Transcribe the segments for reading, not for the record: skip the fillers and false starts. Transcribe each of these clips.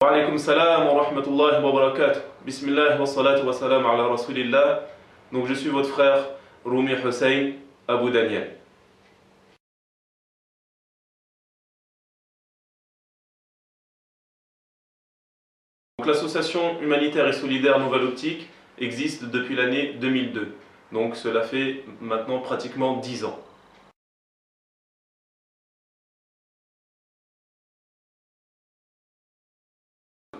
Wa alaykoum salam wa rahmatullahi wa barakatuh. Bismillah wa salatu wa salam ala rasulillah. Donc je suis votre frère Rumi Hussein Abou Daniel. Donc l'association humanitaire et solidaire Nouvelle Optique existe depuis l'année 2002. Donc cela fait maintenant pratiquement 10 ans.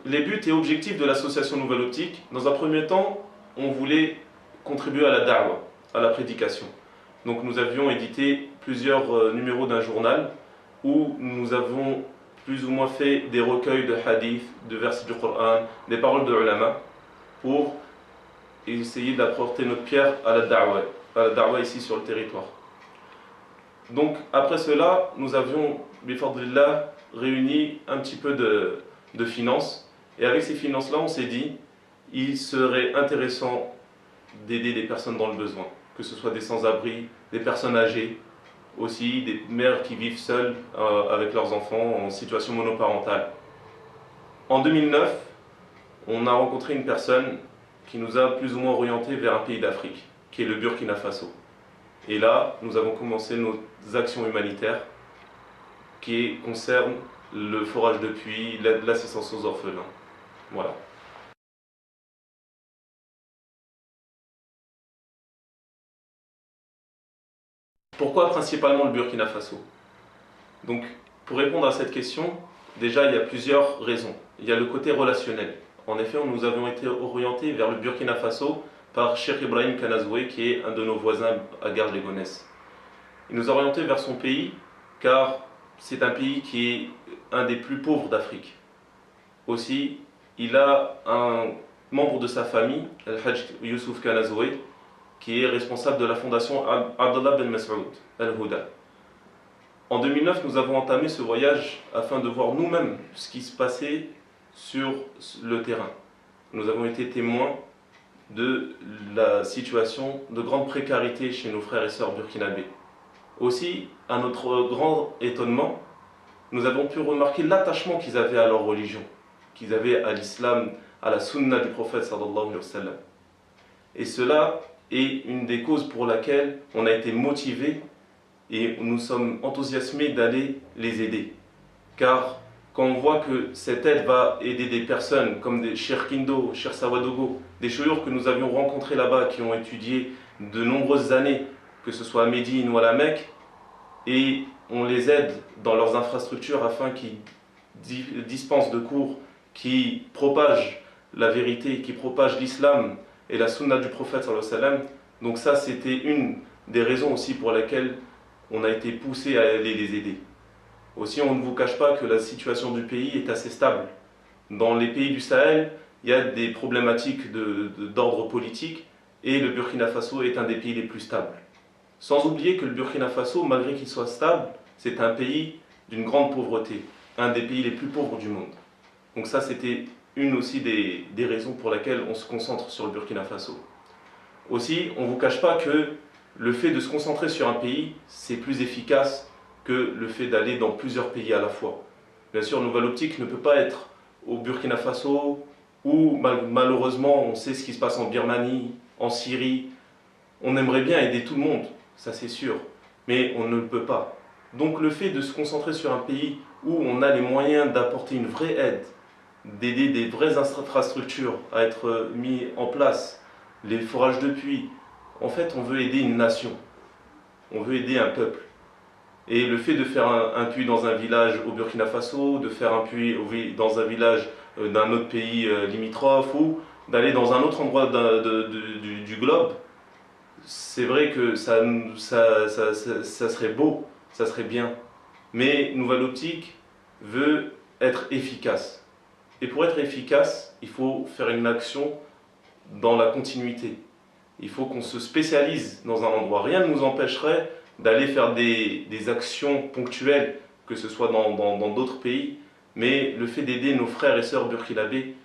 Les buts et objectifs de l'association Nouvelle Optique, dans un premier temps, on voulait contribuer à la da'wa, à la prédication. Donc nous avions édité plusieurs numéros d'un journal où nous avons plus ou moins fait des recueils de hadiths, de versets du Coran, des paroles de ulama pour essayer d'apporter notre pierre à la da'wa ici sur le territoire. Donc après cela, nous avions, bifadlillah, réuni un petit peu de finances. Et avec ces finances-là, on s'est dit, il serait intéressant d'aider des personnes dans le besoin, que ce soit des sans-abri, des personnes âgées, aussi des mères qui vivent seules avec leurs enfants en situation monoparentale. En 2009, on a rencontré une personne qui nous a plus ou moins orientés vers un pays d'Afrique, qui est le Burkina Faso. Et là, nous avons commencé nos actions humanitaires qui concernent le forage de puits, l'assistance aux orphelins. Voilà. Pourquoi principalement le Burkina Faso? Donc, pour répondre à cette question, déjà il y a plusieurs raisons. Il y a le côté relationnel. En effet, nous avons été orientés vers le Burkina Faso par Cheikh Ibrahim Kanazoué, qui est un de nos voisins à Garges-les-Gonesse. Il nous a orientés vers son pays, car c'est un pays qui est un des plus pauvres d'Afrique. Aussi, il a un membre de sa famille, Al-Hajj Youssouf Kanazoué, qui est responsable de la fondation Abdallah Ben Masoud Al-Houda. En 2009, nous avons entamé ce voyage afin de voir nous-mêmes ce qui se passait sur le terrain. Nous avons été témoins de la situation de grande précarité chez nos frères et sœurs burkinabés. Aussi, à notre grand étonnement, nous avons pu remarquer l'attachement qu'ils avaient à leur religion, qu'ils avaient à l'islam, à la sunna du prophète sallallahu alayhi wa sallam. Et cela est une des causes pour laquelle on a été motivés et nous sommes enthousiasmés d'aller les aider. Car quand on voit que cette aide va aider des personnes comme des Cheikh Kindo, Cheikh Sawadogo, des chouyours que nous avions rencontrés là-bas qui ont étudié de nombreuses années, que ce soit à Médine ou à la Mecque, et on les aide dans leurs infrastructures afin qu'ils dispensent de cours qui propagent la vérité, qui propagent l'islam et la sunna du prophète sallallahu alayhi wa sallam. Donc ça, c'était une des raisons aussi pour laquelle on a été poussé à aller les aider. Aussi, on ne vous cache pas que la situation du pays est assez stable. Dans les pays du Sahel, il y a des problématiques d'ordre politique et le Burkina Faso est un des pays les plus stables. Sans oublier que le Burkina Faso, malgré qu'il soit stable, c'est un pays d'une grande pauvreté, un des pays les plus pauvres du monde. Donc ça, c'était une aussi des raisons pour lesquelles on se concentre sur le Burkina Faso. Aussi, on ne vous cache pas que le fait de se concentrer sur un pays, c'est plus efficace que le fait d'aller dans plusieurs pays à la fois. Bien sûr, Nouvelle Optique ne peut pas être au Burkina Faso, où malheureusement on sait ce qui se passe en Birmanie, en Syrie. On aimerait bien aider tout le monde, ça c'est sûr, mais on ne le peut pas. Donc le fait de se concentrer sur un pays où on a les moyens d'apporter une vraie aide, d'aider des vraies infrastructures à être mis en place, les forages de puits, en fait on veut aider une nation, on veut aider un peuple. Et le fait de faire un puits dans un village au Burkina Faso, de faire un puits dans un village d'un autre pays limitrophe ou d'aller dans un autre endroit du globe, c'est vrai que ça serait beau, ça serait bien. Mais Nouvelle Optique veut être efficace. Et pour être efficace, il faut faire une action dans la continuité. Il faut qu'on se spécialise dans un endroit. Rien ne nous empêcherait d'aller faire des actions ponctuelles, que ce soit dans d'autres pays, mais le fait d'aider nos frères et sœurs burkinabés,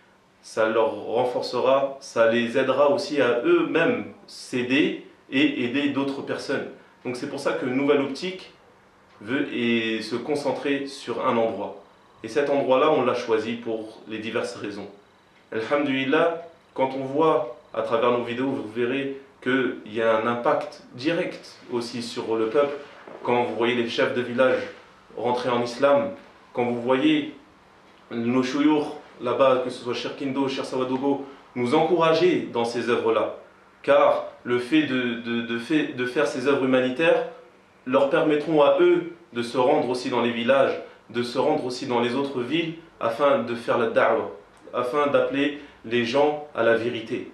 ça leur renforcera, ça les aidera aussi à eux-mêmes s'aider et aider d'autres personnes. Donc c'est pour ça que Nouvelle Optique veut se concentrer sur un endroit. Et cet endroit-là, on l'a choisi pour les diverses raisons. Alhamdulillah, quand on voit à travers nos vidéos, vous verrez qu'il y a un impact direct aussi sur le peuple. Quand vous voyez les chefs de village rentrer en islam, quand vous voyez nos chouyours là-bas, que ce soit Cheikh Kindo, Cheikh Sawadogo, nous encourager dans ces œuvres-là. Car le fait de faire ces œuvres humanitaires leur permettront à eux de se rendre aussi dans les villages, de se rendre aussi dans les autres villes afin de faire la da'wah, afin d'appeler les gens à la vérité.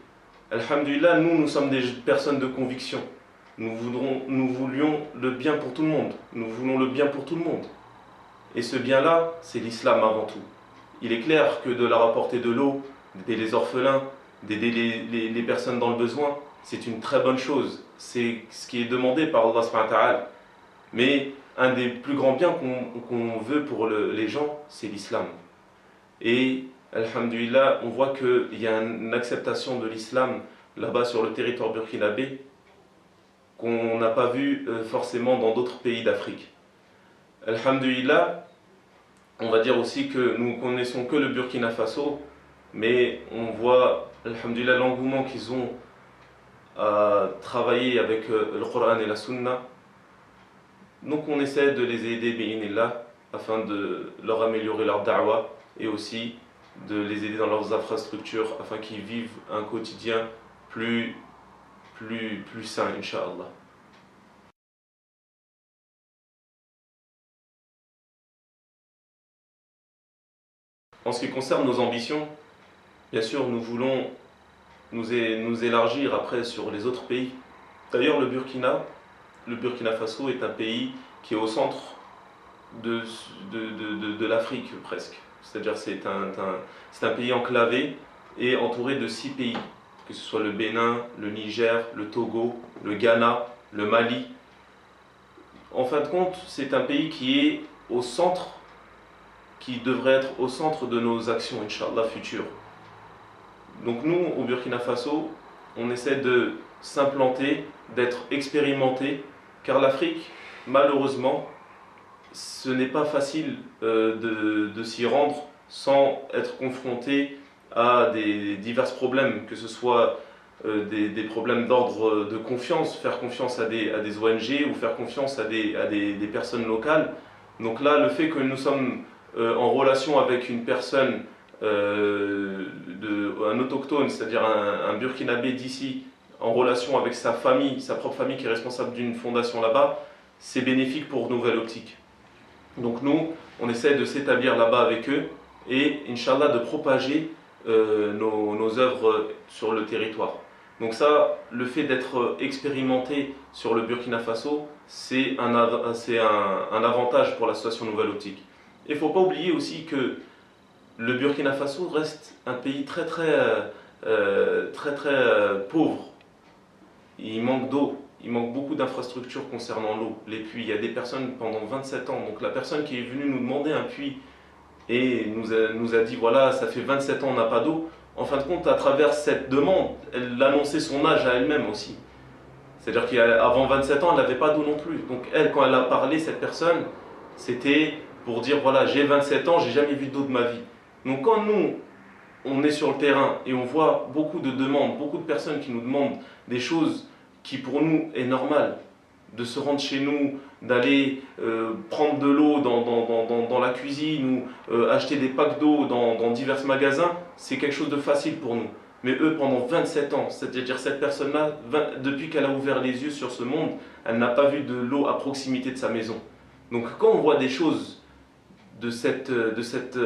Alhamdulillah, nous sommes des personnes de conviction. Nous voulions le bien pour tout le monde. Nous voulons le bien pour tout le monde. Et ce bien-là, c'est l'islam avant tout. Il est clair que de leur apporter de l'eau, d'aider les orphelins, d'aider les personnes dans le besoin, c'est une très bonne chose. C'est ce qui est demandé par Allah subhanahu wa ta'ala. Mais un des plus grands biens qu'on veut pour les gens, c'est l'islam. Et, alhamdulillah, on voit qu'il y a une acceptation de l'islam là-bas sur le territoire burkinabé qu'on n'a pas vu forcément dans d'autres pays d'Afrique. Alhamdulillah, on va dire aussi que nous connaissons que le Burkina Faso, mais on voit, alhamdulillah, l'engouement qu'ils ont à travailler avec le Coran et la Sunna. Donc on essaie de les aider, bi'inillah, afin de leur améliorer leur da'wah et aussi de les aider dans leurs infrastructures afin qu'ils vivent un quotidien plus sain, Inch'Allah. En ce qui concerne nos ambitions, bien sûr, nous voulons nous élargir après sur les autres pays. D'ailleurs, le Burkina Faso est un pays qui est au centre de l'Afrique presque. C'est-à-dire c'est un pays enclavé et entouré de 6 pays, que ce soit le Bénin, le Niger, le Togo, le Ghana, le Mali. En fin de compte, c'est un pays qui est au centre, qui devrait être au centre de nos actions, Inch'Allah, futures. Donc nous, au Burkina Faso, on essaie de s'implanter, d'être expérimenté, car l'Afrique, malheureusement, ce n'est pas facile de s'y rendre sans être confronté à des divers problèmes, que ce soit des problèmes d'ordre de confiance, faire confiance à des ONG ou faire confiance à des personnes locales. Donc là, le fait que nous sommes en relation avec une personne, un autochtone, c'est-à-dire un Burkinabé d'ici, en relation avec sa famille, sa propre famille qui est responsable d'une fondation là-bas, c'est bénéfique pour Nouvelle Optique. Donc nous, on essaie de s'établir là-bas avec eux et, Inch'Allah, de propager nos œuvres sur le territoire. Donc ça, le fait d'être expérimenté sur le Burkina Faso, c'est un avantage pour l'association Nouvelle Optique. Et il ne faut pas oublier aussi que le Burkina Faso reste un pays très pauvre. Il manque d'eau, il manque beaucoup d'infrastructures concernant l'eau, les puits. Il y a des personnes pendant 27 ans. Donc la personne qui est venue nous demander un puits et nous a dit voilà, ça fait 27 ans on n'a pas d'eau. En fin de compte, à travers cette demande, elle annonçait son âge à elle-même aussi. C'est-à-dire qu'avant 27 ans, elle n'avait pas d'eau non plus. Donc elle, quand elle a parlé, cette personne, c'était pour dire voilà, j'ai 27 ans, j'ai jamais vu d'eau de ma vie. Donc quand nous, on est sur le terrain et on voit beaucoup de demandes, beaucoup de personnes qui nous demandent des choses qui pour nous est normal, de se rendre chez nous, d'aller prendre de l'eau dans la cuisine ou acheter des packs d'eau dans divers magasins, c'est quelque chose de facile pour nous. Mais eux, pendant 27 ans, c'est-à-dire cette personne-là, depuis qu'elle a ouvert les yeux sur ce monde, elle n'a pas vu de l'eau à proximité de sa maison. Donc quand on voit des choses de cette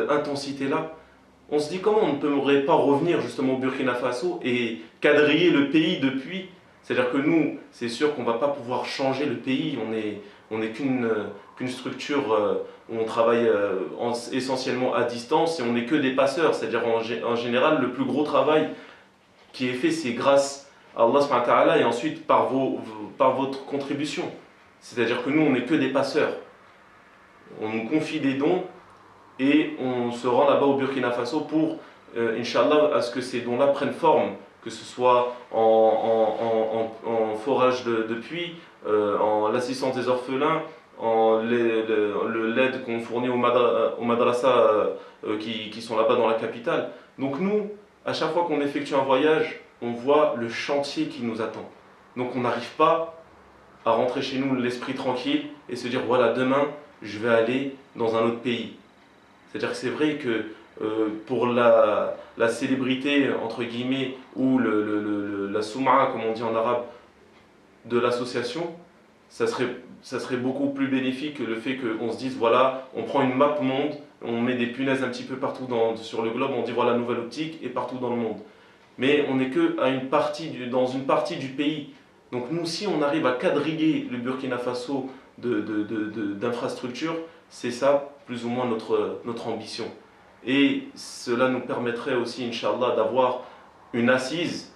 intensité-là, on se dit comment on ne pourrait pas revenir justement au Burkina Faso et quadriller le pays depuis. C'est-à-dire que nous, c'est sûr qu'on ne va pas pouvoir changer le pays, on n'est qu'une structure où on travaille essentiellement à distance et on n'est que des passeurs. C'est-à-dire en général, le plus gros travail qui est fait, c'est grâce à Allah subhanahu wa ta'ala et ensuite par votre contribution. C'est-à-dire que nous, on n'est que des passeurs. On nous confie des dons et on se rend là-bas au Burkina Faso pour, Inch'Allah, à ce que ces dons-là prennent forme, que ce soit en forage de puits, en l'assistance des orphelins, l'aide qu'on fournit aux madrasas qui sont là-bas dans la capitale. Donc nous, à chaque fois qu'on effectue un voyage, on voit le chantier qui nous attend. Donc on n'arrive pas à rentrer chez nous l'esprit tranquille et se dire voilà, demain je vais aller dans un autre pays. C'est-à-dire que c'est vrai que pour la célébrité, entre guillemets, ou la soum'a, comme on dit en arabe, de l'association, ça serait beaucoup plus bénéfique que le fait qu'on se dise voilà, on prend une map monde, on met des punaises un petit peu partout sur le globe, on dit voilà, nouvelle optique, et partout dans le monde. Mais on n'est que dans une partie du pays. Donc nous, si on arrive à quadriller le Burkina Faso d'infrastructures, c'est ça plus ou moins notre ambition. Et cela nous permettrait aussi, Inch'Allah, d'avoir une assise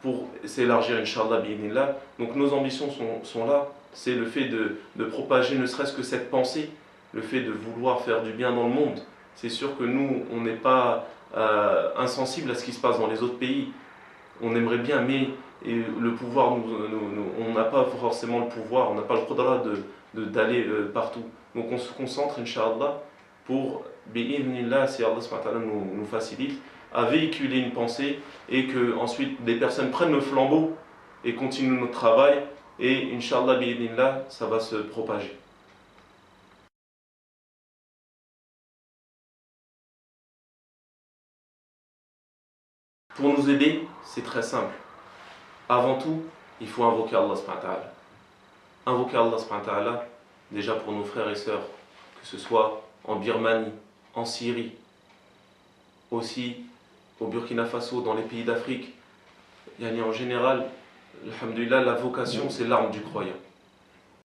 pour s'élargir, Inch'Allah, bi'idhnillah. Donc nos ambitions sont là. C'est le fait de propager ne serait-ce que cette pensée, le fait de vouloir faire du bien dans le monde. C'est sûr que nous, on n'est pas insensible à ce qui se passe dans les autres pays. On aimerait bien, mais le pouvoir, on n'a pas forcément le pouvoir, on n'a pas le qudra d'aller partout. Donc on se concentre, Inch'Allah, pour, bi'idhnillah, si Allah nous facilite, à véhiculer une pensée et que ensuite des personnes prennent le flambeau et continuent notre travail et Inch'Allah, bi'idhnillah, ça va se propager. Pour nous aider, c'est très simple. Avant tout, il faut invoquer Allah subhanahu wa ta'ala. Invoquer Allah subhanahu wa ta'ala, déjà pour nos frères et sœurs, que ce soit en Birmanie, en Syrie, aussi au Burkina Faso, dans les pays d'Afrique. En général, alhamdoulilah, la vocation c'est l'arme du croyant.